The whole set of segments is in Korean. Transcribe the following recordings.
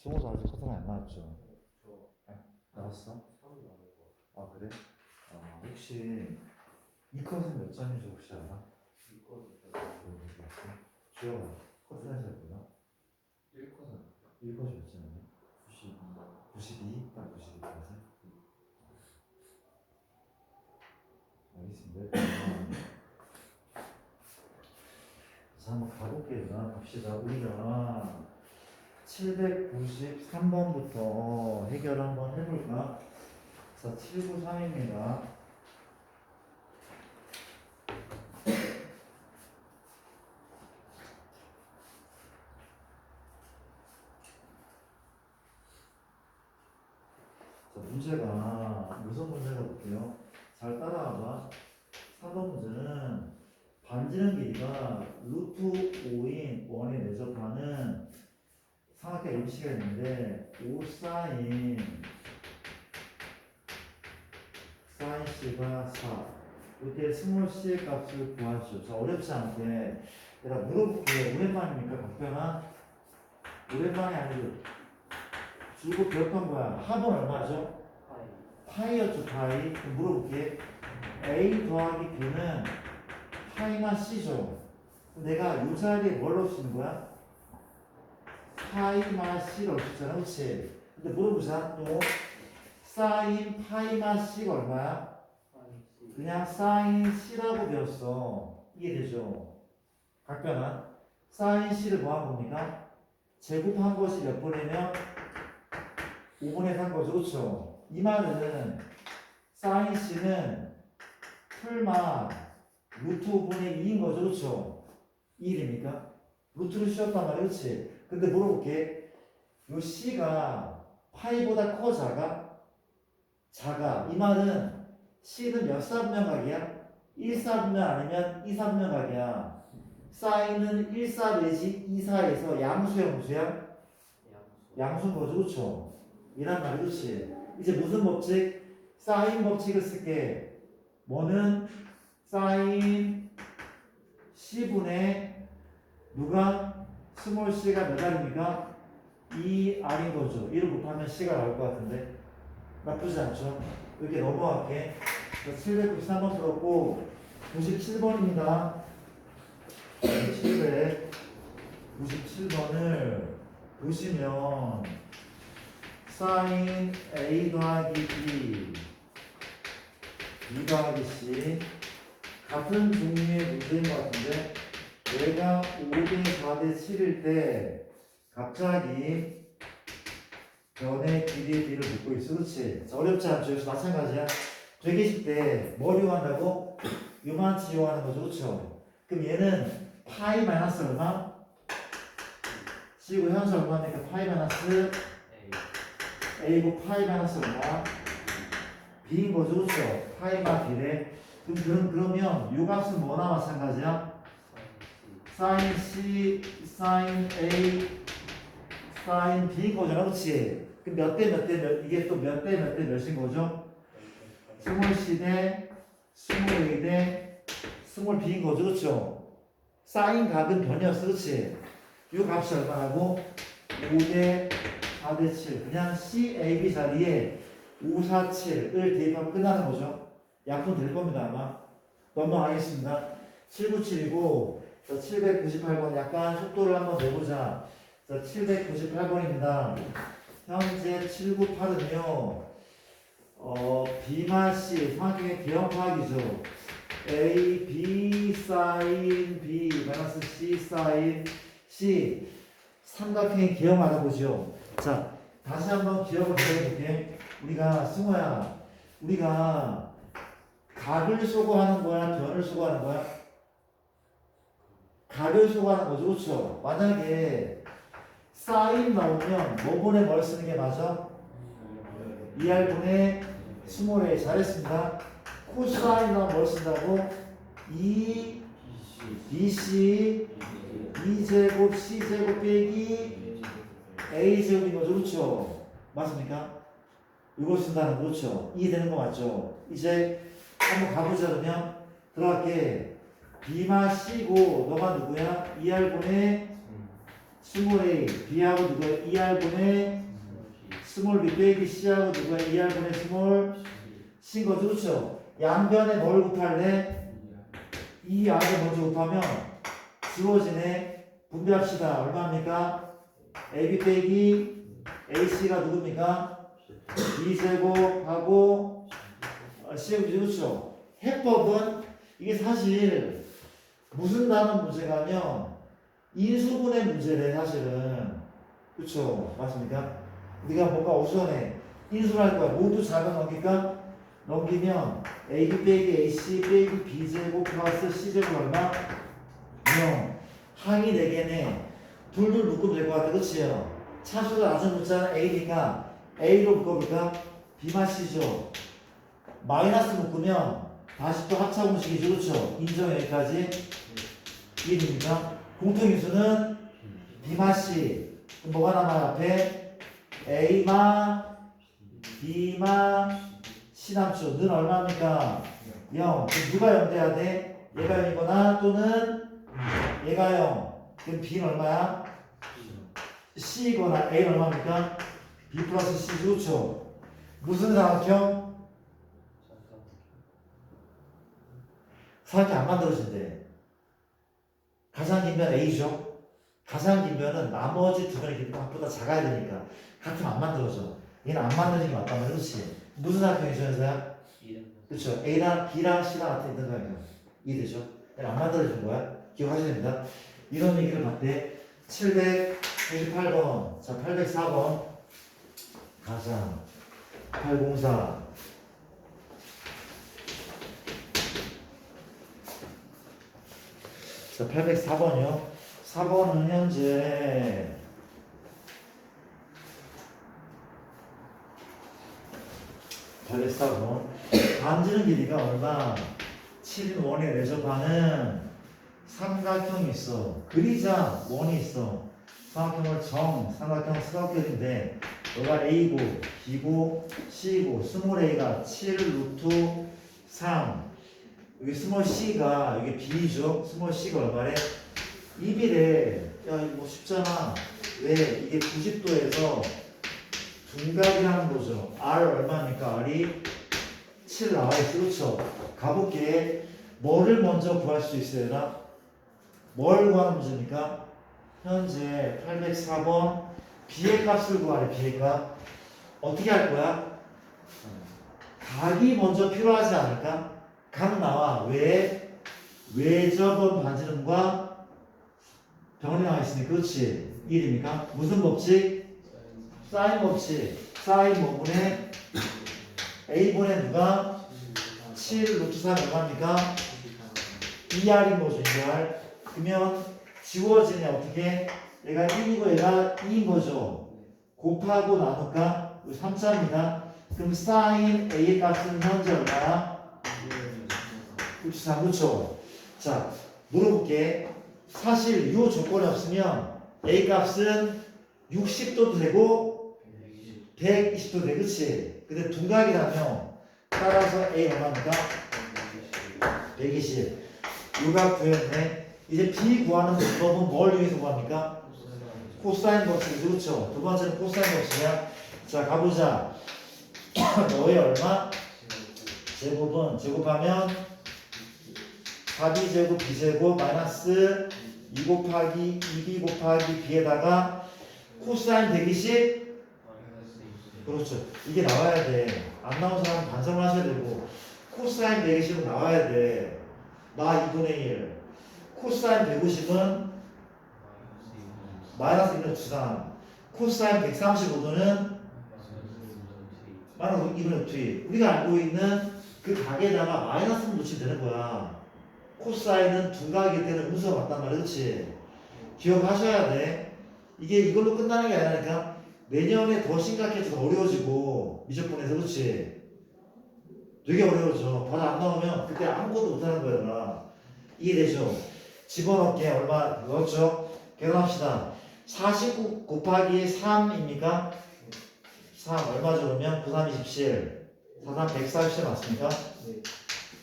승호도 아직 커트는 안 나왔죠? 저 나왔어? 3 나올 거. 아 그래? 혹시 이 컷은 몇 점인지 혹시 알아? 이거 주영아 커트 하셨구나. 1컷은 1컷이 몇 점이야? 92? 딱 92까지? 알겠습니다. 자 한번 가볼게요. 갑시다. 우리가 793번부터 해결 한번 해볼까? 자 793입니다. 자, 문제가 무슨 문제가 볼게요. 잘 따라와봐. 4번 문제는 반지름 길이가 루트 5인 원에 내접하는 삼각형 MC가 있는데 5 사인 C가 4 이때 스몰 C의 값을 구하시오. 자, 어렵지 않게 내가 물어볼게. 오랜만이니까 답변한 오랜만이 아니고 줄곧 배웠던 거야. 합은 얼마죠? 파이였죠, 파이. 그럼 물어볼게. A 더하기 B는 파이나 C죠. 내가 이 자리에 뭘 넣을 수 있는 거야? 파이나 C를 넣을 수 있잖아, 그렇지? 근데 물어보자. 또 사인 파이나 C가 얼마야? 그냥 사인 C라고 배웠어. 이해되죠? 각변한 사인 C를 뭐 한 겁니까? 제곱한 것이 몇 번이면 5분의 3 거죠, 그렇죠? 이 말은 사인 C는 풀마 루트 5분의 2인 거죠, 그렇죠? 2일입니까? 루트를 씌웠단 말이야, 그렇지? 근데 물어볼게. 요 C가 파이보다 커, 작아? 작아. 이 말은 C는 몇 사분면각이야? 1사분면 아니면 2사분면각이야. 사인은 1사 내지 2사에서 양수야, 무수야? 양수인 거죠, 그렇죠? 이란 말이 그렇지. 이제 무슨 법칙? 사인 법칙을 쓸게. 뭐는 사인 C분의 누가 스몰 C가 몇 R입니까? 2R인 거죠. 1을 곱하면 C가 나올 것 같은데 나쁘지 않죠? 이렇게 넘어갈게. 793번 들었고 97번입니다. 797번을 보시면 사인 A 더하기 B B 더하기 C 같은 종류의 문제인 것 같은데 얘가 5대 4대 7일 때 갑자기 변의 길이의 B를 묻고 있어. 그렇지? 어렵지 않죠? 역시 마찬가지야. 되게 쉽대. 뭘 이용한다고? 요만치 이용하는 거죠. 그렇죠? 그럼 얘는 파이 마이너스 얼마? C고 현수 얼마니까 파이 마이너스 A고 파이 마이너스 얼마? B인 거죠. 그렇죠? 파이마 B래. 그러면 요 값은 뭐나 마찬가지야? 사인 C, 사인 A, 사인 B인 거잖아. 그렇지? 그럼 몇 대 몇 대 몇, 이게 또 몇 대 몇 대 몇인 거죠? 스몰 C 대 스몰 A 대 스몰 B인 거죠. 그렇죠? 사인 각은 변이었어. 그렇지? 요 값이 얼마라고? 5대 4대 7. 그냥 C, A, B 자리에 5, 4, 7을 대입하면 끝나는 거죠. 약분 될 겁니다, 아마. 넘어가겠습니다. 797이고, 798번 약간 속도를 한번 내보자. 798번입니다. 현재 798은요, B마 C, 삼각형의 기형 파악이죠. A, B, 사인 B, 마이너스 C, 사인 C. 삼각형의 기형 알아보죠. 자, 다시 한번 기억을 해볼게. 우리가, 승호야, 우리가 각을 쏘고하는 거야, 변을 쏘고하는 거야? 각을 쏘고하는 거죠, 그렇죠? 만약에 사인 나오면 뭐분의 뭘 쓰는 게 맞아? 2R분의 스몰 a. 잘했습니다. 코사인 나오면 뭘 쓴다고? 2 BC 2제곱 C제곱 빼기 A제곱인 거죠, 그렇죠? 맞습니까? 이걸 쓴다는 거, 그렇죠? 이해되는 거 맞죠? 이제 한번 가보자. 그러면 들어갈게. B마 C고 너가 누구야? 2R분의 스몰 a b하고 누구야? ER분의 스몰 b 빼기 c하고 누구야? ER분의 스몰 c인 거죠. 그렇죠? 양변에 뭘 곱할래? 이 R을 먼저 곱하면 지워지네. 분배합시다. 얼마입니까? AB 빼기 AC가 누굽니까? B제곱하고 C제곱이죠. 그렇죠? 해법은 이게 사실 무슨 단원 문제가면 인수분해 문제래 사실은. 그렇죠? 맞습니까? 우리가 뭔가 오전에 인수를 할 거야. 모두 작은 넘길까? 넘기면 AB 빼기 AC 빼기 B제곱 플러스 C제곱 얼마? 0. 항이 4개네. 둘둘 묶으면 될 것 같아. 그치요? 차수가 낮은 문자는 A니까 A로 묶어볼까? B만 C죠. 마이너스 묶으면 다시 또 합차 공식이죠. 그쵸? 인정 여기까지 1입니다. 공통인수는 B만 C. 그럼 뭐가 남아요? 앞에 A만 B만 C 남죠. 는 얼마입니까? 0. 그럼 누가 0 돼야 돼? 얘가 0이거나 또는 얘가 0. 그럼 B는 얼마야? C이거나 A는 얼마입니까? B 플러스 C. 그렇죠? 무슨 삼각형? 삼각형 안 만들어진대. 가장 긴 변 A죠? 가장 긴 변은 나머지 두 변의 길이보다 작아야 되니까 같으면 안 만들어져. 얘는 안 만드는 게 맞단 말이야. 그렇지? 무슨 삼각형이죠, 현서야? 그렇죠? A랑 B랑 C랑 같은 있는 삼각형. 이해되죠? 얘는 안 만들어진 거야. 기억하셔야 됩니다. 이런 얘기를 봤대. 788번. 자, 804번. 가자. 804. 자, 804번이요. 4번은 현재 발레사고 반지름 길이가 얼마? 7인 원에 내접하는 삼각형이 있어. 그리자 원이 있어. 삼각형을 삼각형 수각형인데 여기가 A고 B고 C고 스몰 A가 7 루트 3 여기 스몰 C가 여기 B죠. 스몰 C가 얼마래? 2비래. 야 이거 뭐 쉽잖아. 왜? 이게 90도에서 둔각이라는 거죠. R 얼마입니까? R이 7 나와있어. 그렇죠? 가볼게. 뭐를 먼저 구할 수 있어야 되나? 뭘 구하는 문제입니까? 현재 804번 B의 값을 구하래. B의 값. 어떻게 할 거야? 각이 먼저 필요하지 않을까? 각 나와. 왜? 외접원 반지름과 병원에 나와 있으니 그렇지. 1입니까? 무슨 법칙? 사인 법칙. 사인 뭐분의 A분의 누가? 7 루트 3 얼마입니까? 2R인 거죠. 2R. 그러면 지워지냐 어떻게? 얘가 1이고 얘가 2인 거죠. 곱하고 나눌까? 3자입니다. 그럼 사인 A의 값은 현재 얼마야? 63. 그렇죠? 자, 물어볼게. 사실 이 조건이 없으면 A 값은 60도도 되고 120도 돼. 그치? 근데 둔각이라면 따라서 A 얼마입니까? 120. 요각 구했네. 이제 B 구하는 방법은 뭘 이용해서 구합니까? 코사인 법칙이죠. 그렇죠? 두 번째는 코사인 법칙이야. 자, 가보자. 너의 얼마? 제곱은 제곱하면 4b제곱 b제곱 마이너스 2 곱하기 2b 곱하기 b에다가 코사인 120. 그렇죠. 이게 나와야 돼. 안 나온 사람은 반성을 하셔야 되고 코사인 120은 나와야 돼. 나 2분의 1. 코사인 150은 마이너스 1을 주상. 코사인 135도는 마이너스 2분의 2. 우리가 알고 있는 그 각에다가 마이너스를 붙이면 되는 거야. 코사인은 둔각이기 때문에 음수가 맞단 말이야. 그렇지? 기억하셔야 돼. 이게 이걸로 끝나는 게 아니라니까 내년에 더 심각해져서 어려워지고 미적분에서. 그렇지? 되게 어려워져. 바로 안 나오면 그때 아무것도 못하는 거야. 이해되죠? 집어넣게 얼마 넣었죠? 계산합시다. 49 곱하기 3입니까? 3 얼마죠? 그러면 9, 3, 27 4, 3, 147 맞습니까?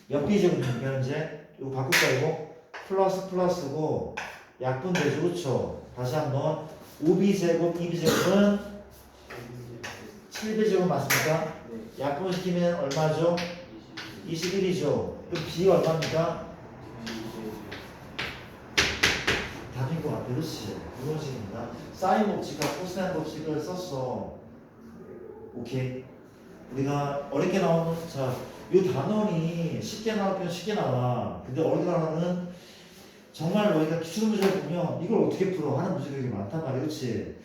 옆비제곱입니까 현재? 이거 바꿀까 이거? 플러스 플러스고 약분 되죠. 그쵸? 다시 한번 5b제곱 2b제곱은 7b제곱 맞습니까? 네. 약분시키면 얼마죠? 21이죠. 그럼 b 얼마입니까? 답인 것 같아. 그렇지. 이런 식입니다. 사인 법칙과 코사인 법칙을 썼어. 오케이. 우리가 어렵게 나오는 이 단원이 쉽게 나오면 쉽게 나와. 근데 어렵게 나오는 정말 너희가 기출문제를 보면 이걸 어떻게 풀어 하는 문제들이 많단 말이야. 그렇지?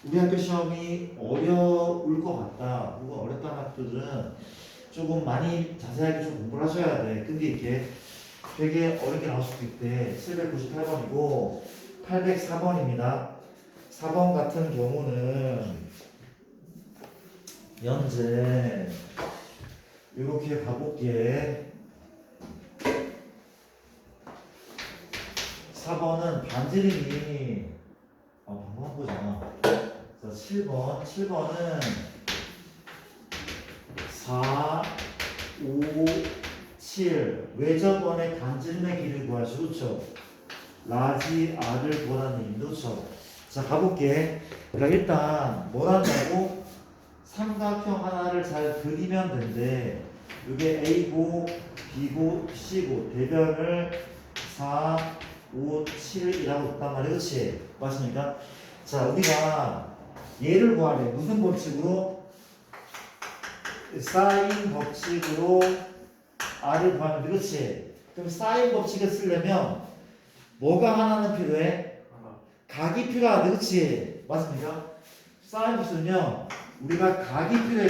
우리 학교 시험이 어려울 것 같다. 혹은 어렵다는 학교들은 조금 많이 자세하게 좀 공부를 하셔야 돼. 근데 이게 되게 어렵게 나올 수도 있대. 798번이고 804번입니다. 4번 같은 경우는 현재 이렇게 가볼게. 4번은 반지름이 방금 한 거잖아. 자, 7번은 4, 5, 7 외접원의 반지름의 길이를 구하시오. 그렇죠? 라지 R을 구하라는 얘기입니다. 그렇죠? 자, 가볼게. 그러니까 일단 뭘 한다고? 삼각형 하나를 잘 그리면 된대. 이게 A고 B고 C고 대변을 4, 5, 7이라고 했단 말이야. 그렇지? 맞습니까? 자, 우리가 얘를 구하래. 무슨 법칙으로? 사인 법칙으로 R을 구하면 돼. 그렇지? 그럼 사인 법칙을 쓰려면 뭐가 하나는 필요해? 각이 필요하다. 그렇지? 맞습니까? 사인 법칙 쓰면 우리가 각이 필요해.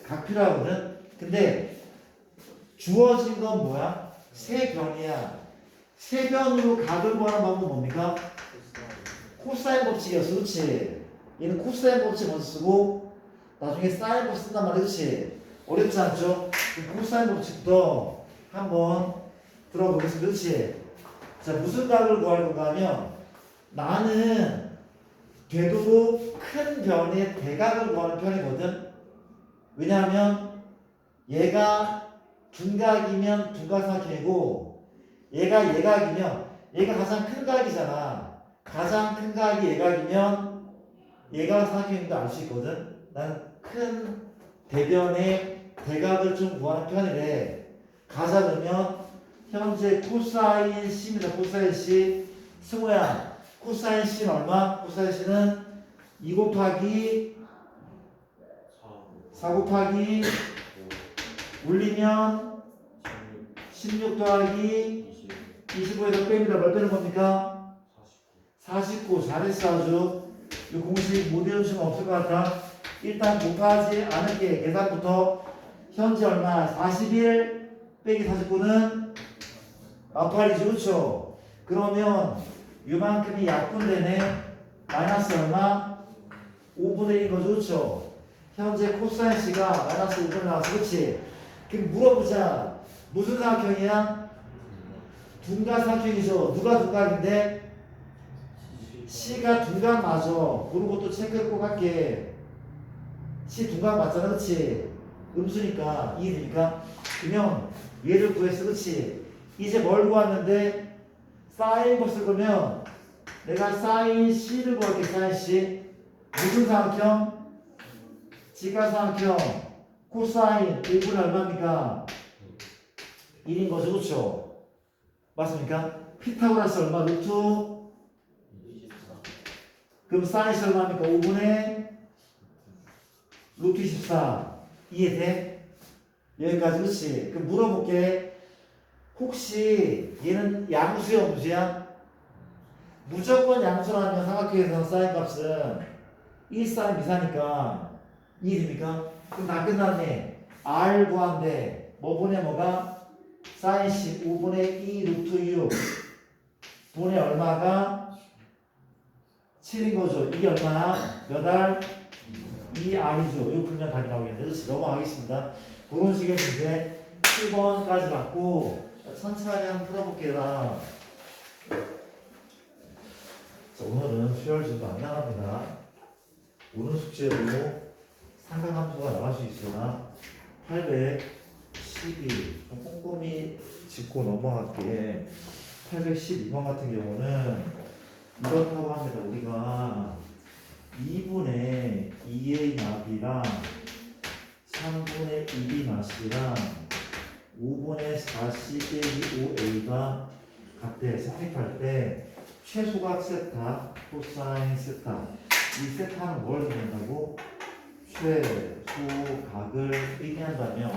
각 필요하거든. 근데 주어진 건 뭐야? 세 변이야. 세 변으로 각을 구하는 방법은 뭡니까? 코사인 법칙이었어. 그렇지? 얘는 코사인 법칙 먼저 쓰고 나중에 사인 법칙 쓴단 말이야. 그렇지? 어렵지 않죠? 코사인 법칙부터 한번 들어보겠습니다. 그렇지? 자, 무슨 각을 구할 건가 하면 나는 되도록 큰 변의 대각을 구하는 편이거든. 왜냐하면 얘가 둔각이면 둔각삼각형이고 얘가 예각이면 얘가 가장 큰 각이잖아. 가장 큰 각이 예각이면 얘가 삼각형인도 알 수 있거든. 난 큰 대변의 대각을 좀 구하는 편이래. 가자 그러면 현재 코사인 C입니다. 코사인 C 승우야, 코사인 C는 얼마? 코사인 C는 2 곱하기 4 곱하기 올리면 16 더하기 25에서 뺍니다. 몇 빼는 겁니까? 49. 잘했어. 아주 이 공식 못 외운 시간 없을 것 같아. 일단 곱하지 않을게. 계산부터 현재 얼마? 41 빼기 49는 마팔이죠. 그렇죠? 그러면 이만큼이 약분되네. 마이너스 얼마? 5분의 1인 거죠. 그렇죠? 현재 코사인 C가 마이너스 5분의 나왔어. 그렇지? 그럼 물어보자. 무슨 삼각형이야? 둔각삼각형이죠. 누가 둔각인데? C가 둔각 맞아. 그런 것도 체크를 꼭 할게. C 둔각 맞잖아. 그렇지? 음수니까 이해되니까. 그러면 얘를 구했어. 그렇지? 이제 뭘 구하는데 사인 법 쓸 거면 내가 사인 C를 구할게. 사인 C 무슨 삼각형? 직각삼각형. 코사인 1분의 얼마입니까? 1인 거죠. 그렇죠? 맞습니까? 피타고라스 얼마? 루트. 그럼 사인 C 얼마입니까? 5분의 루트 24. 이해돼? 여기까지. 그렇지? 그럼 물어볼게. 혹시 얘는 양수야 음수야? 무조건 양수라면 삼각형에서 사인 값은 1사인 2사니까 이해됩니까? 그럼 다 끝났네. R 구한데 뭐 보내 뭐가? 사인 C 5분의 2 루트 6 분의 얼마가 7인 거죠. 이게 얼마야? 몇 알? 2R이죠. 이거 풀면 답이 나오겠는데. 그렇지? 넘어가겠습니다. 그런 식의 문제 7번까지 맞고 천천히 한번 풀어볼게요. 자, 오늘은 수열진도 안 나갑니다. 오늘 숙제로 삼각함수가 나갈 수 있으나 812 꼼꼼히 짚고 넘어갈게. 812번 같은 경우는 이렇다고 합니다. 우리가 2분의 2a 마비랑 3분의 2b 마씨랑 5분의 4c 빼기 5a가 같대. 선택할 때 최소각 세타, 코사인 세타. 이 세타는 뭘 의미한다고? 최소각을 의미한다며.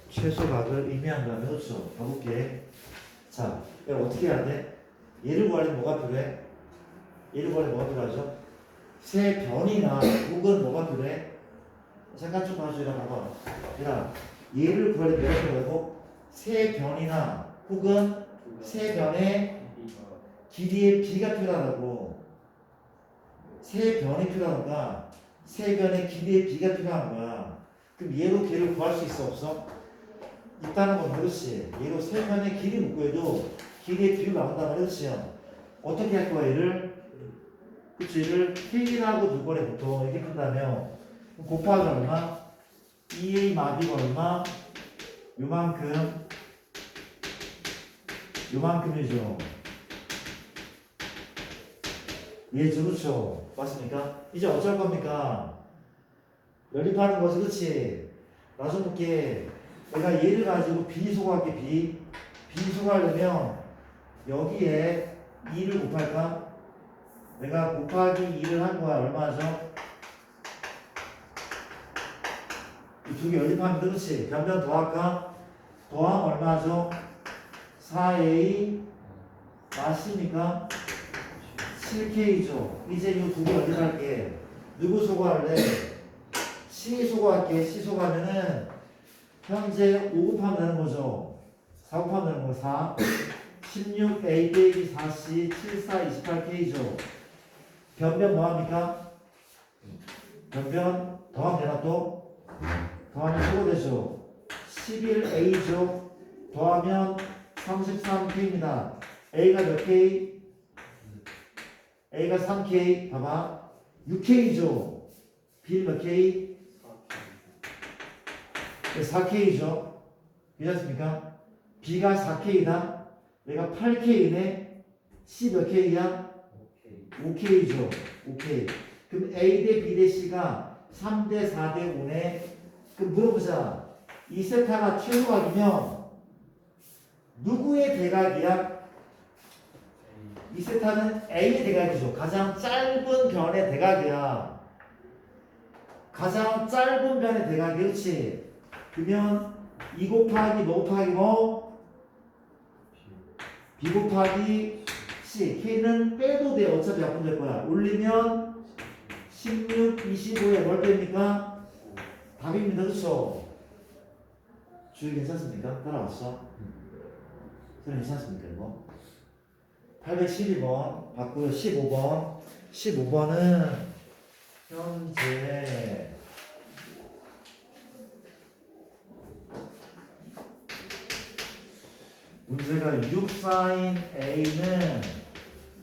최소각을 의미한다며. 그렇죠. 가볼게. 자, 그럼 어떻게 해야 돼? 얘를 구하려면 뭐가 필요해? 얘를 구하려면 뭐가 필요하죠? 세 변이나 혹은 뭐가 필요해? 잠깐 좀 봐주라. 봐봐. 얘들아, 얘를 구하려면 뭐가 필요하고? 세 변이나 혹은 세 변의 길이의 b가 필요하다고. 세 변이 필요한가? 세 변의 길이의 b가 필요한 거야. 그럼 얘로 걔를 구할 수 있어 없어? 있다는 건 그렇지. 얘로 세 변의 길이 못 구해도 길이의 비가 나온다는 그렇지. 어떻게 할 거야 얘를? 그치, 얘를 k라고 둘 거래. 보통 이렇게 푼다며 곱하기 얼마? 2a 마비가 얼마? 요만큼이죠. 예, 그렇죠. 맞습니까? 이제 어쩔 겁니까? 연립하는 거지, 그렇지? 나좀 볼게. 내가 얘를 가지고 비소각할게. 비소각하려면 여기에 2를 곱할까? 내가 곱하기 2를 한 거야. 얼마죠? 이 두 개 연립하면 그렇지. 변변 더할까? 더하면 얼마죠? 4a 맞습니까? 7k죠. 이제 이 두 개 연립할게. 누구 소거할래? C 소거할게. C 소거하면은 현재 5 곱하면 되는 거죠. 4 곱하면 되는 거. 4 16a 빼기 4c 74 28k죠. 변변 뭐합니까? 변변 더하면 되나 또? 더하면 소거되죠. 11a죠. 더하면 33k입니다. a가 몇 k? a가 3k. 봐봐. 6k죠. b는 몇 k? 4k죠. 괜찮습니까? b가 4k다. 내가 8k네. c 몇 k야? 5k죠. 5k. 그럼 a 대 b 대 c가 3대 4대 5네. 그럼 물어보자. 이 세타가 최소각이면 누구의 대각이야? 이 세타는 A의 대각이죠. 가장 짧은 변의 대각이야. 가장 짧은 변의 대각이. 그렇지. 그러면 2 곱하기 뭐 곱하기 뭐? B 곱하기 C. K는 빼도 돼. 어차피 약분될 거야. 올리면 16, 25에 뭘 뺍니까? 답입니다. 그렇죠? 주의 괜찮습니까? 따라왔어? 선생님 괜찮습니까 이거? 812번 받고요. 15번 15번은 현재 문제가 6 사인 A는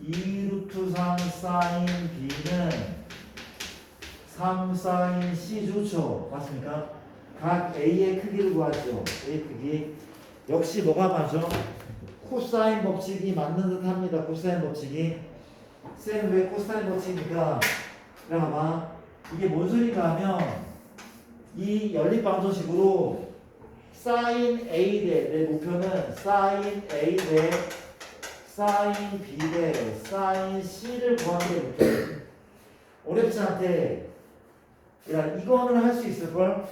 2 루트 3 사인 B는 3 사인 C 좋죠? 맞습니까? 각 A의 크기를 구하죠. A 크기. 역시 뭐가 맞죠? 코사인 법칙이 맞는 듯 합니다. 코사인 법칙이. 쌤 왜 코사인 법칙입니까? 봐봐. 이게 뭔 소리가 하면 이 연립방정식으로 사인 A 대 내 목표는 사인 A 대 사인 B 대 사인 C를 구하는 게 목표야. 어렵지 않대. 야, 이거는 할 수 있을걸?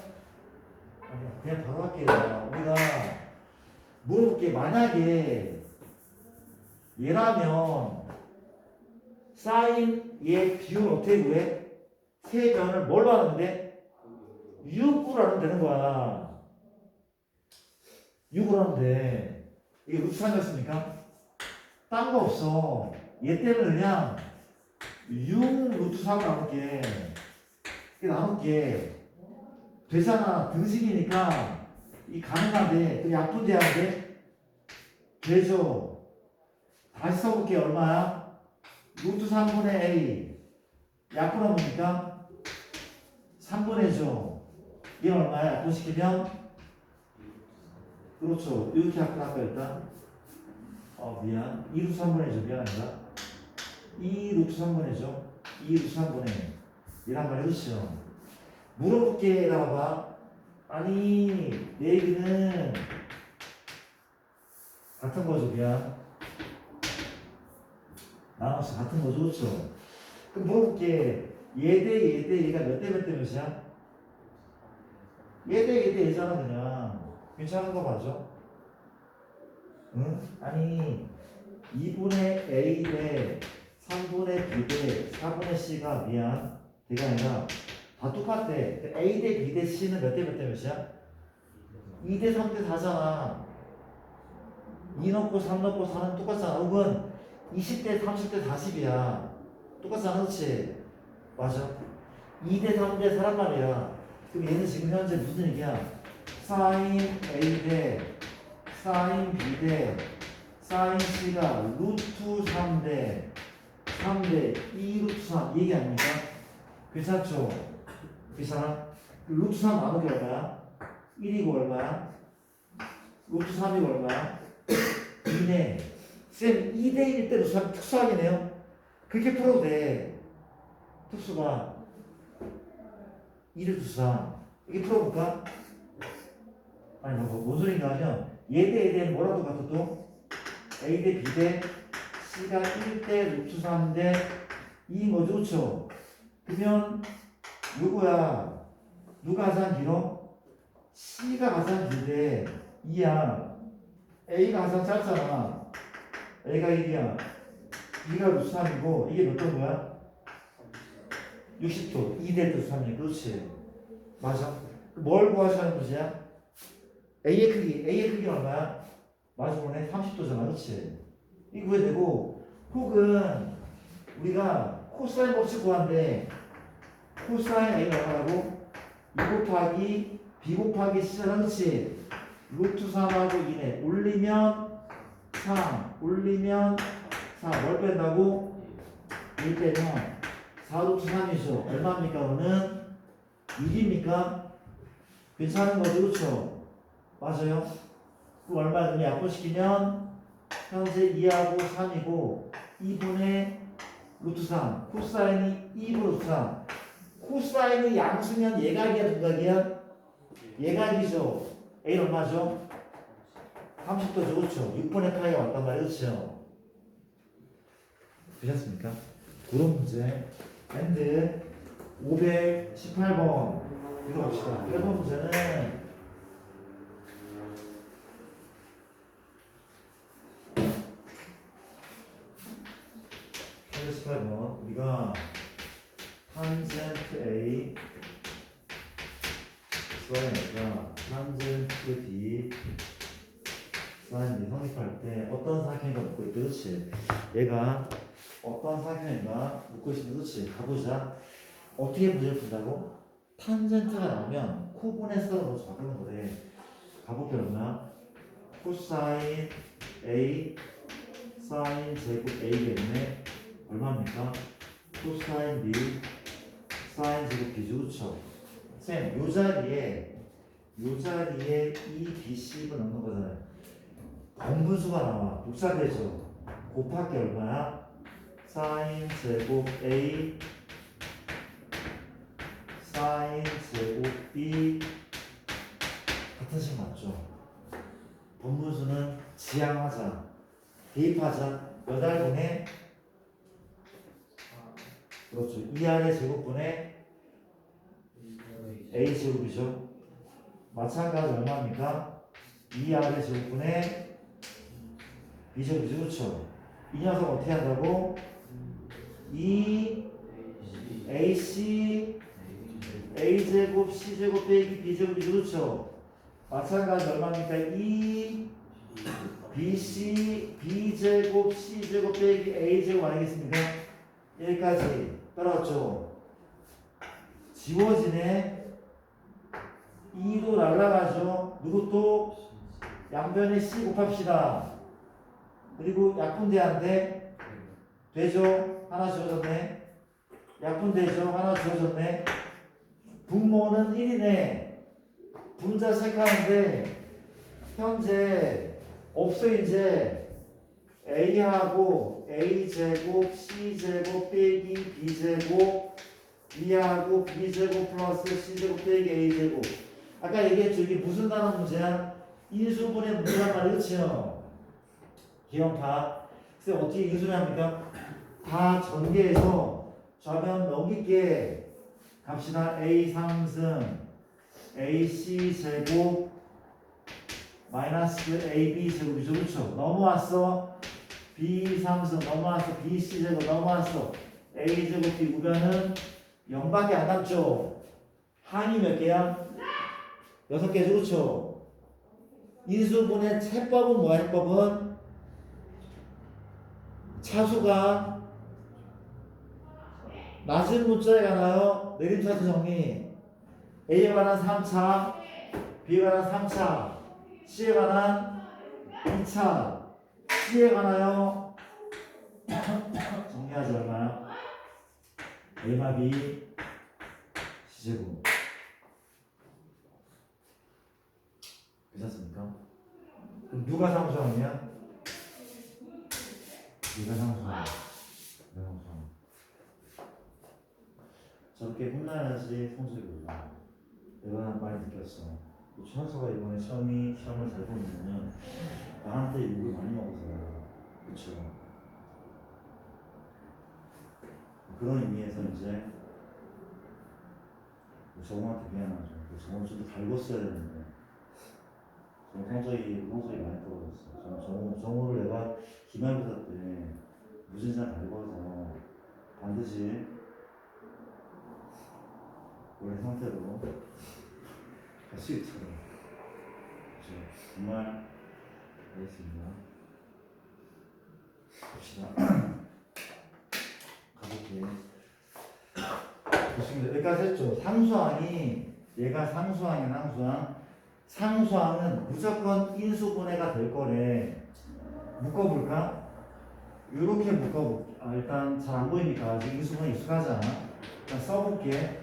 그냥 바로 할게요. 우리가 물어볼게. 만약에 얘라면 사인 얘 비율 어떻게 구해? 세 변을 뭘 받는데? 6으로 하면 되는 거야. 6으로 하면 돼. 이게 루트 3이었습니까? 딴 거 없어. 얘 때문에 그냥 6 루트 3 나눌게. 나눌게. 되잖아. 등식이니까 이 가능한데 그 약분돼야 돼? 되죠. 다시 써볼게. 얼마야? 루트 3분의 A 약분하면 뭡니까? 3분의 죠. 이게 얼마야? 약분시키면? 그렇죠. 이렇게 약분할까 일단? 미안. 2루트 3분의 죠. 미안합니다. 2루트 3분의 죠. 2루트 3분의 이란 말 해주시죠. 물어볼게. 나 봐봐. 아니 내 얘기는 같은 거죠. 그냥 나눠서 같은 거죠. 그렇죠? 그럼 물어볼게. 얘 대 얘가 몇 대 몇 대 몇이야? 얘 대 얘잖아. 그냥 괜찮은 거 맞아? 응? 아니 2분의 A 대 3분의 B 대 4분의 C가 미안 대가 아니라 다 똑같아. A 대 B 대 C는 몇 대 몇 대 몇이야? 2 대 3 대 4잖아. 2 넣고 3 넣고 4는 똑같잖아. 혹은 20대 30대 40이야. 똑같잖아. 그렇지? 맞아. 2 대 3 대 4란 말이야. 그럼 얘는 지금 현재 무슨 얘기야? 사인 A 대 사인 B 대 사인 C가 루트 3대 3대 2 루트 3 얘기 아닙니까? 괜찮죠? 괜찮아? 루트 3 나누기 얼마야? 1이고 얼마야? 루트 3이고 얼마야? 2네. 쌤 2대 1일 때 루트 3 특수하게네요. 그렇게 풀어도 돼. 특수가 2를 루트 3 이게 풀어볼까? 아니 뭔 소린가 하면 얘 대 얘 대는 뭐라도 같아 또? A 대 B 대 C가 1대 루트 3 대 2 뭐죠? 그쵸? 그러면 누구야? 누가 가장 길어? C가 가장 길대 2야. A가 가장 짧잖아. A가 1이야. B가 루트 3이고 이게 몇 도야? 60도. 2대 루트 3이야. 그렇지. 맞아. 뭘 구하시는 문제야? A의 크기는 얼마야? 마주보네 30도잖아. 그렇지? 이거 구해야 되고 혹은 우리가 코사인 법칙 구하는데 코사인 A가 얼마라고? 2 곱하기 B 곱하기 C잖아. 그렇지? 루트 3하고 2네. 올리면 3 올리면 4 뭘 뺀다고? 1 빼면 4 루트 3이죠. 얼마입니까? 그러면 6입니까? 괜찮은 거죠. 그렇죠? 맞아요? 그럼 얼마 좀 약분시키면 현재 2하고 3이고 2분의 루트 3 코사인이 2분의 루트 3 코사인이 양수면 예각이야 두각이야? 예각이죠. A는 얼마죠? 30도죠. 그렇죠? 6분의 파이가 왔단 말이에요. 그렇죠? 되셨습니까? 그런 문제 밴드 518번 읽어봅시다. 1번 문제는 18번 우리가 탄젠트 A X가 탄젠트 D 사인 B 성립할 때 어떤 사각형인가 묻고 있대. 그렇지? 얘가 어떤 사각형인가 묻고 있으면 그렇지? 가보자. 어떻게 문제를 푼다고? 탄젠트가 나오면 코분의 서로 바꾸는 거래. 가볼게. 얼마야? 코사인 A 사인 제곱 A겠네. 얼마입니까? 코사인 B 사인 제곱 B죠. 그렇죠? 쌤, 요 자리에 이 BC가 넣는 거잖아요. 공분수가 나와. 복사되죠. 곱하기 얼마야? 사인 제곱 A 사인 제곱 B 같은 식 맞죠? 분분수는 지향하자. 대입하자. 몇 알분의 그렇죠. 2R의 제곱분의 A 제곱이죠. 마찬가지 얼마입니까? 2R의 제곱분의 B 제곱이죠. 그렇죠. 이 녀석 어떻게 한다고? 2AC A 제곱 C 제곱 빼기 B 제곱이죠. 그렇죠. 마찬가지 얼마입니까? 2BC B 제곱 C 제곱 빼기 A 제곱 아니겠습니까? 여기까지 따라왔죠. 지워지네. 2도 날라가죠. 누구 또? 양변에 C 곱합시다. 그리고 약분대한데 되죠? 하나 지워졌네. 약분되죠? 하나 지워졌네. 분모는 1이네. 분자 체크하는데 현재 없어. 이제 A하고 A제곱 C제곱 빼기 B제곱 B하고 B제곱 플러스 C제곱 빼기 A제곱. 아까 얘기했죠. 이게 무슨 단원 문제야? 인수분해 문제란 말이에요. 그치요? 기억파. 그래서 어떻게 인수를 합니까? 다 전개해서 좌변 넘길게 갑시다. A 3승 AC 제곱 마이너스 AB 제곱이죠. 그렇죠? 넘어왔어. B 3승 넘어왔어. BC 제곱 넘어왔어. A 제곱 B 우변은 0밖에 안 남죠. 항이 몇 개야? 6개죠. 그렇죠? 인수분해 채법은 뭐야? 해법은 차수가 낮은 문자에 관하여 내림차수 정리. A에 관한 3차, B에 관한 3차, C에 관한 2차, C에 관하여 정리하지 얼마야? A마 B C제곱. 괜찮습니까? 그럼 누가 상수함이야? 네가 상수함. 내가 상수함. 저렇게 혼나야지 성적이 올라. 내가 많이 느꼈어. 천수가 이번에 시험을 잘 보면 나한테 욕을 많이 먹어서. 그쵸? 그런 의미에서 이제 정우한테 미안하죠. 정우는 좀 더 갈궜어야 되는데 성적이 많이 떨어졌어. 정우를 내가 기말고사 때 무진장 갈궈서 반드시 원래 상태로 갈 수 있도록 정말 알겠습니다. 봅시다. 가볼게요. 보시면 여기까지 했죠. 상수항이 얘가 상수항이야. 상수항. 상수항은 무조건 인수분해가 될 거래. 묶어볼까? 이렇게 묶어볼게. 일단 잘 안 보이니까 아직 인수분해 익숙하잖아. 일단 써볼게.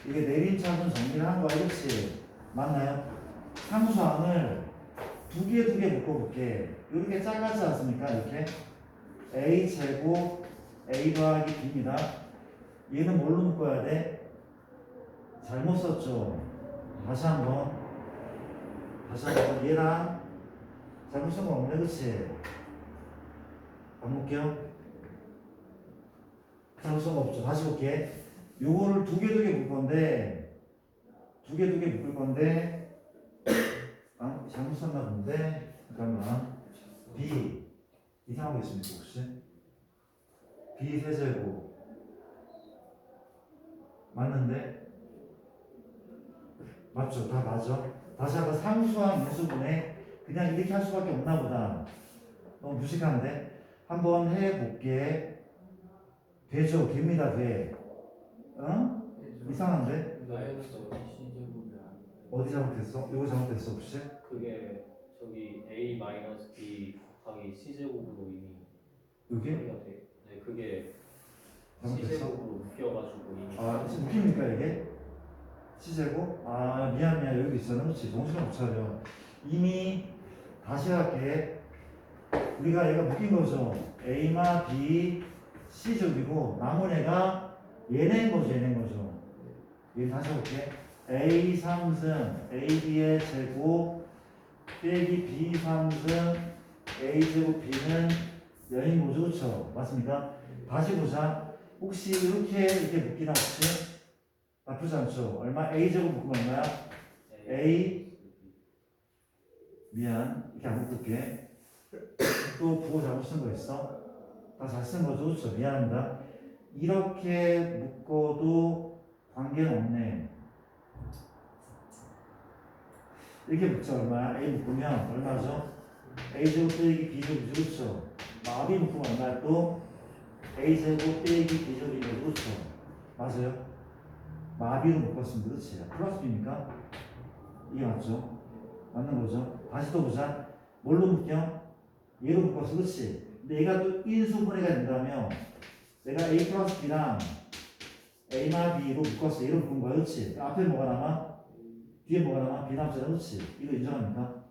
이게 내림차순 정리를 한 거야. 그렇지? 맞나요? 상수항을 두 개 묶어볼게. 이렇게 작아지 않습니까? 이렇게 A 제곱 A 더하기 B입니다. 얘는 뭘로 묶어야 돼? 잘못 썼죠? 다시 한번 얘랑 잘못 쓴 거 없네. 그치? 안 묶여? 잘못 쓴 거 없죠? 다시 볼게. 요거를 두 개 묶을 건데 묶을 건데 잘못 썼나 본데. 잠깐만. B 이상한 거 있습니까 혹시? B 세제곱 맞는데? 맞죠? 다 맞아. 다시 한번 상수항 인수분해 그냥 이렇게 할 수밖에 없나 보다. 너무 무식한데? 한번 해볼게. 되죠? 됩니다. 돼. 어? 이상한데? 마이너스 C제곱이 어디 잘못했어? 이거 잘못했어 혹시? 그게 저기 A 마이너스 B 곱하기 C제곱으로 이미 여기? 처리가 돼. 네, 그게 잘못했어? C제곱으로 묶여가지고 이미 지금 웃깁니까 이게? C제곱? 미안 여기 있어. 그렇지. 정신을 못 차려. 이미 다시 할게. 우리가 얘가 묶인 거죠. A마 B C제곱이고 남은 애가 얘네인 거죠. 얘 다시 볼게. A 3승 AB의 제곱 빼기 B 3승 A 제곱 B는 여인 거죠. 그렇죠? 맞습니까? 다시 보자. 혹시 이렇게 묶이나 혹시? 나쁘지 않죠? 얼마? A 제곱 묶으면 얼마야? A 미안 이렇게 안 묶을게. 또 부호 잘못 쓴 거 있어? 다 잘 쓴 거죠? 그렇죠? 미안합니다. 이렇게 묶어도 관계는 없네. 이렇게 묶자. 얼마야? A 묶으면 얼마죠? A 제곱 빼기 B 제곱이죠. 그렇죠? B 묶으면 얼마야 또? A 제곱 빼기 B 제곱이죠. 그렇죠? 맞아요? 마비로 묶었습니다. 그렇지? 플러스 B입니까? 이게 맞죠? 맞는 거죠? 다시 또 보자. 뭘로 묶여? 얘로 묶었어. 그렇지? 근데 얘가 또 인수분해가 된다면 내가 A 플러스 B랑 A마 B로 묶었어. 얘로 묶은 거야. 그렇지? 앞에 뭐가 남아? 뒤에 뭐가 남아? B 남잖아. 그렇지? 이거 인정합니까?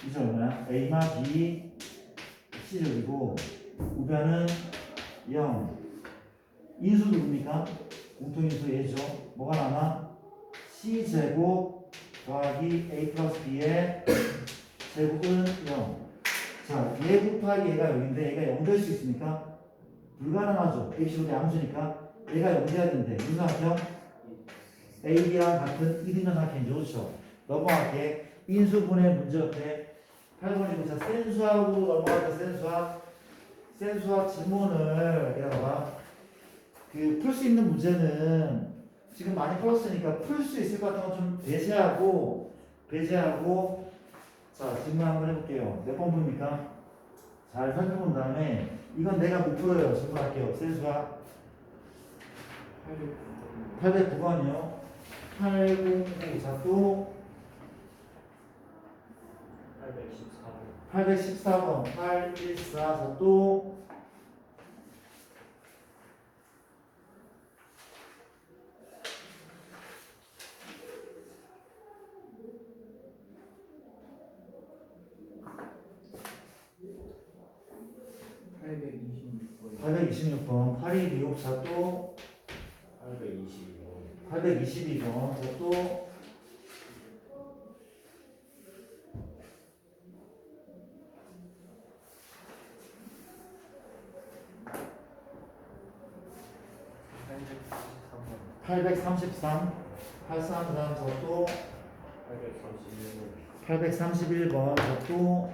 이제 얼마야? A마 B C적이고 우변은 0 인수 누굽니까? 공통인수 얘죠. 뭐가 남아? C제곱 더하기 A 플러스 B의 제곱은 0. 자, 얘 곱하기 얘가 0인데 얘가 0 될 수 있습니까? 불가능하죠. ABC로 양수니까 얘가 0 돼야 되는데 무슨 합형? AB랑 같은 1인면 합형이죠. 그렇죠? 넘어갈게. 인수분해 문제 어때? 8번이고 자 센수하고 넘어갈까 센수학 지문을 이렇게 봐. 그 풀 수 있는 문제는 지금 많이 풀었으니까 풀 수 있을 것 같은 건 좀 배제하고 자 질문 한번 해볼게요. 몇 번 봅니까? 잘 살펴본 다음에 이건 내가 못 풀어요. 질문할게요. 센수학 809번이요. 809 자또 814번 814 자또 826번 8226 자또 822번 자또 833 833 자또 831번 자또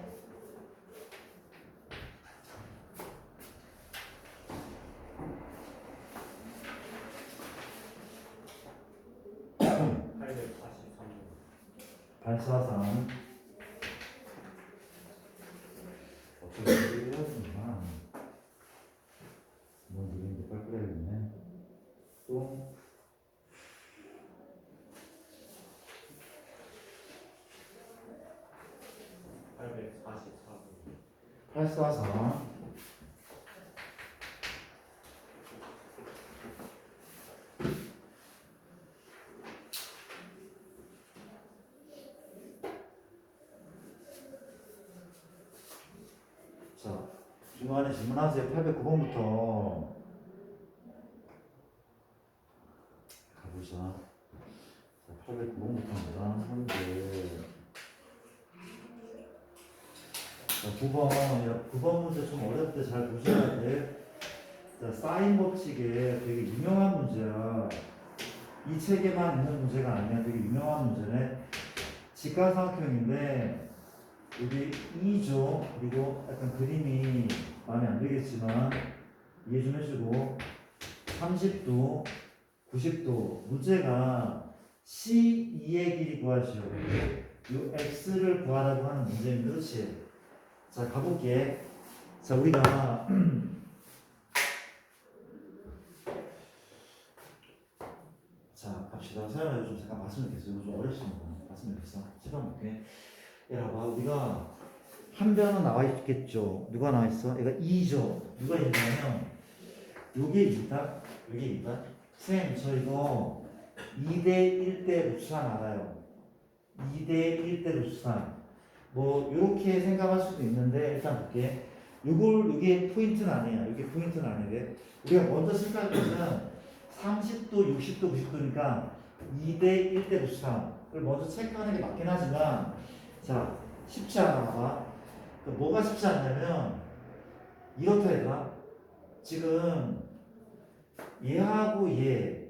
843 어떻게 해야 되나 뭐 이런데 빨리빨리네 또 844 자, 중간에 질문하세요. 809번부터 가보자. 자, 809번부터입니다. 현재 자, 9번 문제 좀 어렵을 때 잘 보셔야 돼. 자, 사인 법칙에 되게 유명한 문제야. 이 책에만 있는 문제가 아니야. 되게 유명한 문제네. 직각삼각형인데 여기 2조 그리고 약간 그림이 마음에 안 들겠지만 이해 좀 해주고 30도 90도 문제가 C2의 길이 구하시오. 이 X를 구하라고 하는 문제입니다. 그렇지? 자 가볼게. 자 우리가 자 갑시다. 사연을 좀 잠깐 봤으면 좋겠어요. 이거 좀 어렵습니다. 봤으면 좋겠어. 찍어볼게. 얘라 봐. 우리가 한 변은 나와 있겠죠. 누가 나와 있어? 얘가 2죠. 누가 있냐면 요게 있다. 요게 있다. 쌤, 저 이거 2대 1대 루트산 알아요. 2대 1대 루트산. 뭐 요렇게 생각할 수도 있는데 일단 볼게. 요게 포인트는 아니야. 요게 포인트는 아닌데 우리가 먼저 생각할 것은 30도, 60도, 90도니까 2대 1대 루트산을 먼저 체크하는 게 맞긴 하지만 자 쉽지 않아 봐봐. 뭐가 쉽지 않냐면 이렇다 얘들아. 지금 얘하고 얘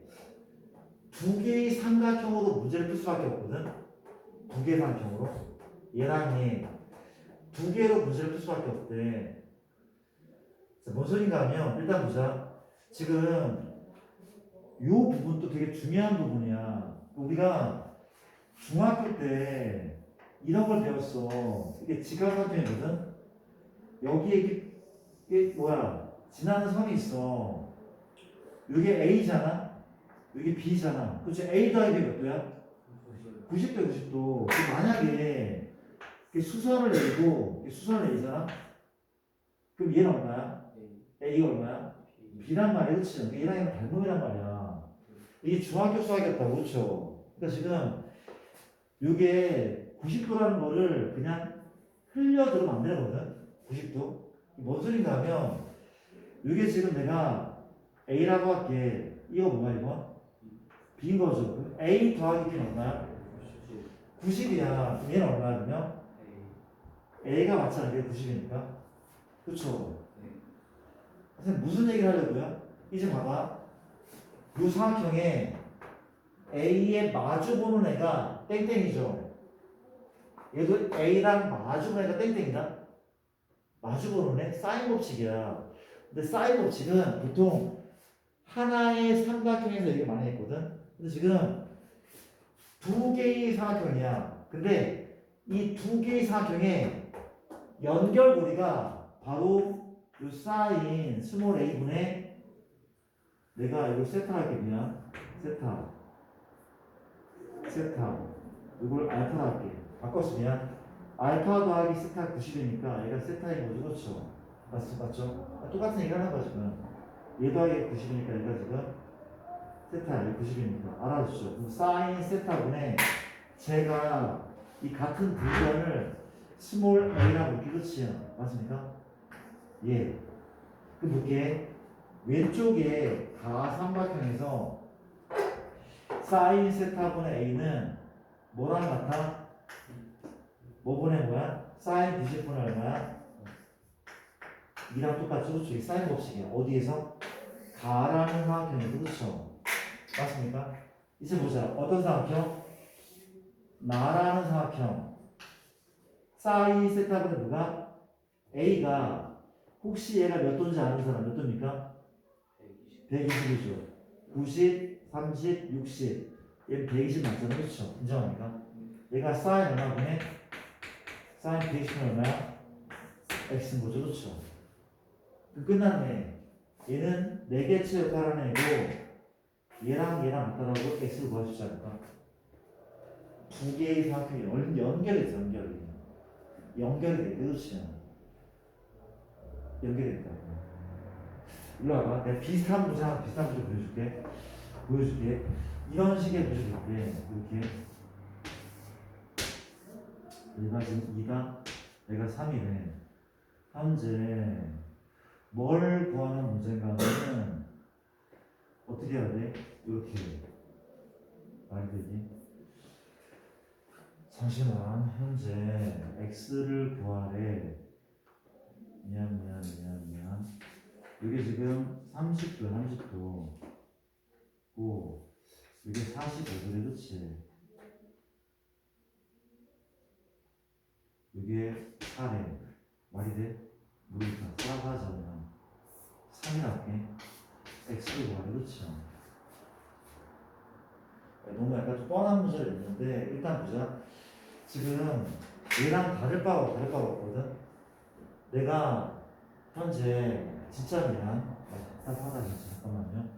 두 개의 삼각형으로 문제를 풀 수밖에 없거든. 두 개의 삼각형으로 얘랑 얘 두 개로 문제를 풀 수밖에 없대. 뭔 소린가 하면 일단 보자. 지금 이 부분도 되게 중요한 부분이야. 우리가 중학교 때 이런 걸 배웠어. 이게 직각삼각형이거든. 여기에 이게 뭐야? 지나는 선이 있어. 이게 A잖아. 이게 B잖아. 그렇지? A 더하기 B 몇 도야? 90도, 90도. 만약에 수선을 내고 수선을 내잖아. 그럼 얘는 얼마야? A가 얼마야? B란 말이야. 그렇지? 얘랑 얘랑 닮음이란 말이야. 이게 중학교 수학이었다고. 그렇죠? 그러니까 지금 이게 90도라는 거를 그냥 흘려들으면 안 되거든. 90도. 뭔 소린가 하면 이게 지금 내가 A라고 할게. 이거 뭐야 이거? B인 거죠. 그럼 A 더하기 B는 얼마야? 90이야. 얘는 얼마야 그러면? A가 맞잖아. 이게 90이니까. 그쵸? 선생님 무슨 얘기를 하려고요? 이제 봐봐. 요 삼각형에 A에 마주 보는 애가 땡땡이죠. 얘도 A랑 마주 보는 애가 땡땡이다. 마주 보는 애 사인 법칙이야. 근데 사인 법칙은 보통 하나의 삼각형에서 얘기 많이 했거든. 근데 지금 두 개의 삼각형이야. 근데 이 두 개의 삼각형의 연결고리가 바로 요 사인 스몰 a분의 내가 이거 세타 할게 그냥 세타 이걸 알파 할게. 바꿨으면 알파 더하기 세타 90이니까 얘가 세타인 거죠. 그렇죠? 맞죠? 똑같은 얘기 하는 거야 지금. 얘 더하기 90이니까 얘가 지금 세타 90이니까 알아주죠. 그럼 사인 세타분의 제가 이 같은 분변을 스몰 a라고 볼게. 그렇지요? 맞습니까? 예. 그럼 볼게. 왼쪽에 가삼각형에서 사인 세타분의 a는 뭐랑 같아? 뭐 분의 뭐야? 사인 90분의 얼마야? 이랑 똑같죠? 그렇죠? 이 사인 법칙이야. 어디에서? 가라는 삼각형에서. 그렇죠? 맞습니까? 이제 보자. 어떤 삼각형? 나라는 삼각형. 사인 세타분의 누가? a가 혹시 얘가 몇 도인지 아는 사람 몇 도입니까? 120이죠. 90, 30, 60. 얘는 120 맞잖아. 그렇죠? 인정합니까? 얘가 사인 얼마분의? 사인 120은 얼마야? x인 거죠. 그렇죠? 끝났네. 얘는 4개치 역할하는 애고 얘랑 같다라고 x를 구하시지 않을까? 두 개의 삼각형이 연결이 돼. 연결이 돼. 그렇지? 연결이 됐다. 일로 와봐. 내가 비슷한 문제 보여줄게. 이런 식의 문제 볼게. 이렇게. 얘가 지금 2가, 내가 3이래. 현재 뭘 구하는 문제인가 하면은 어떻게 해야 돼? 이렇게. 말이 되지? 잠시만. 현재 x를 구하래. 미안. 이게 지금 30도. 고, 이게 45도래, 그치? 이게 4래. 말이 돼? 모르겠다. 싸가잖아. 3이라 할게. x를 구하래, 그치? 너무 약간 좀 뻔한 문제를 냈는데, 일단 보자. 지금 얘랑 다를 바가 없거든? 내가 현재 진짜 미안. 답답하다 진짜. 잠깐만요.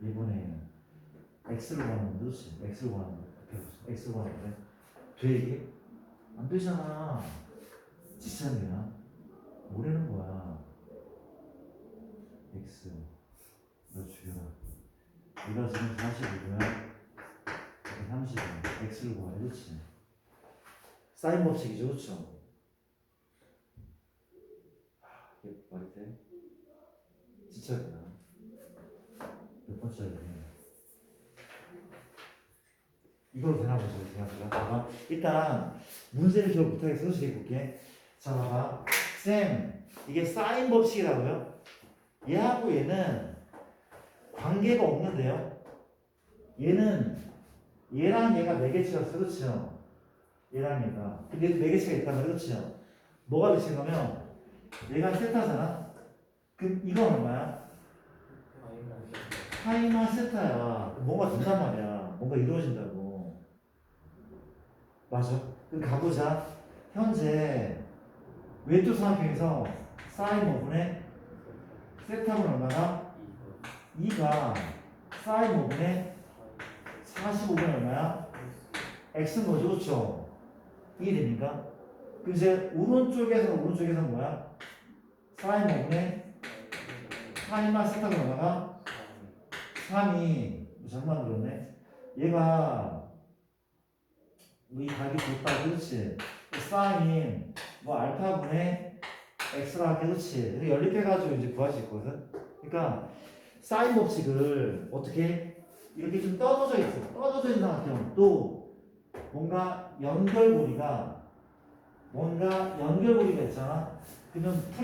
이번에 x를 구하는 거 그렇지? x를 구하는 거 x를 구하는 거 돼 이게? 안 되잖아. 진짜 미안. 뭐라는 거야? x 너 죽여라. 네가 지금 45도야. 30이야. x를 구하래. 그렇지? 사인 법칙이죠. 그렇죠? 이게 말이 돼? 진짜 미안. 몇 번째야? 이걸로 되나 보죠. 그냥 봐봐. 일단 문제를 기억 못하겠어. 솔직히 볼게. 자, 봐봐. 쌤, 이게 사인 법칙이라고요? 얘하고 얘는 관계가 없는데요. 얘는 얘랑 얘가 4개치였어. 그렇죠? 얘랑 얘가. 근데 4개치가 있다면 그렇죠? 뭐가 미친거면 얘가 세타잖아. 그럼 이건 얼마야? 파이마 세타야. 뭔가 된단 말이야. 뭔가 이루어진다고. 맞아. 그럼 가보자. 현재 왼쪽 삼각형에서 사인 5분의 세타분 얼마나? 2가 사인 5분의 45분의 얼마야? x는 뭐죠? 그렇죠? 이게 됩니까? 그럼 이제 오른쪽에서 뭐야? 사인 5분의 파이마 세타분 얼마가? 3이 잠만 들었네. 얘가 이 각이 줬다. 그렇지? 사인 뭐 알파분의 x라 하게. 그렇지? 연립해가지고 이제 구할 수 있거든. 그러니까 사인 법칙을 어떻게 이렇게 좀 떨어져 있어. 떨어져 있는 삼각형 또 뭔가 연결고리가 있잖아. 그러면 풀이